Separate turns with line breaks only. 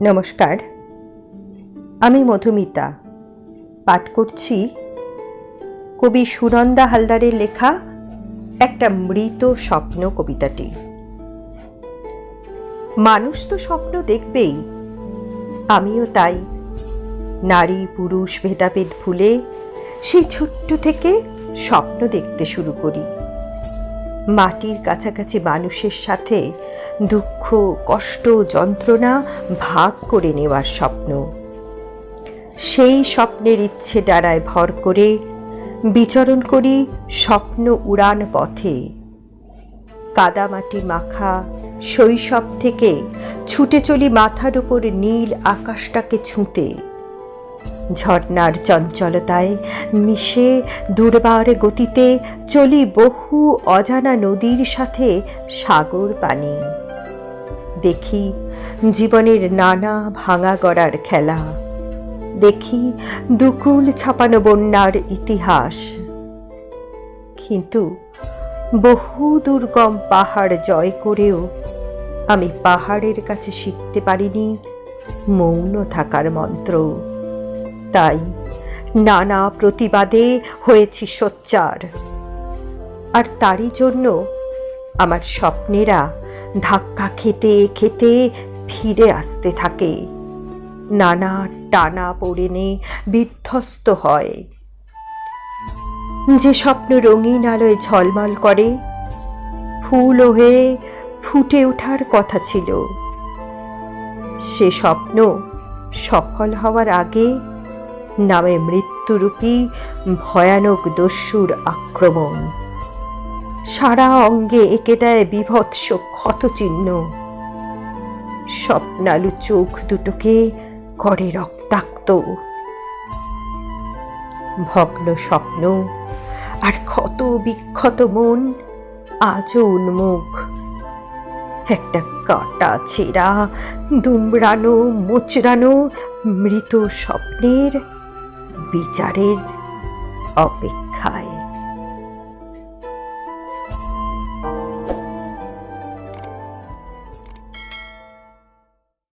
নমস্কার, আমি মধুমিতা পাঠ করছি কবি সুনন্দা হালদারের লেখা একটা মৃত স্বপ্ন কবিতাটি। মানুষ তো স্বপ্ন দেখবেই, আমিও তাই। নারী পুরুষ ভেদাভেদ ভুলে সেই ছোট্ট থেকে স্বপ্ন দেখতে শুরু করি। মাটির কাছাকাছি মানুষের সাথে দুঃখ কষ্ট যন্ত্রণা ভাগ করে নেওয়ার স্বপ্ন। সেই স্বপ্নের ইচ্ছে ডানায় ভর করে বিচরণ করি স্বপ্ন উড়ান পথে। কাদামাটি মাখা শৈশব থেকে ছুটে চলি মাথার উপর নীল আকাশটাকে ছুঁতে। ঝর্ণার চঞ্চলতায় মিশে দুর্বার গতিতে চলি বহু অজানা নদীর সাথে সাগর পানি। দেখি জীবনের নানা ভাঙা গড়ার খেলা, দেখি দুকুল ছাপানো বন্যার ইতিহাস। কিন্তু বহু দুর্গম পাহাড় জয় করেও আমি পাহাড়ের কাছে শিখতে পারিনি মৌন থাকার মন্ত্র। তাই নানা প্রতিবাদে হয়েছি সোচ্চার। আর তারই জন্য আমার স্বপ্নেরা ধাক্কা খেতে খেতে ফিরে আসতে থাকে, নানা টানা পড়েনে বিধ্বস্ত হয়। যে স্বপ্ন রঙিন আলোয় ঝলমল করে, ফুল হয়ে ফুটে ওঠার কথা ছিল, সে স্বপ্ন সফল হওয়ার আগে নামে মৃত্যুরূপী ভয়ানক দস্যুর আক্রমণ। সারা অঙ্গে এঁকে দেয় বীভৎস ক্ষতচিহ্ন। স্বপ্নালু চোখ দুটোকে করে রক্তাক্ত। ভগ্ন স্বপ্ন আর ক্ষত বিক্ষত মন আজও উন্মুখ। একটা কাটা ছেঁড়া দুমড়ানো মোচড়ানো মৃত স্বপ্নের বিচারের অপেক্ষায়।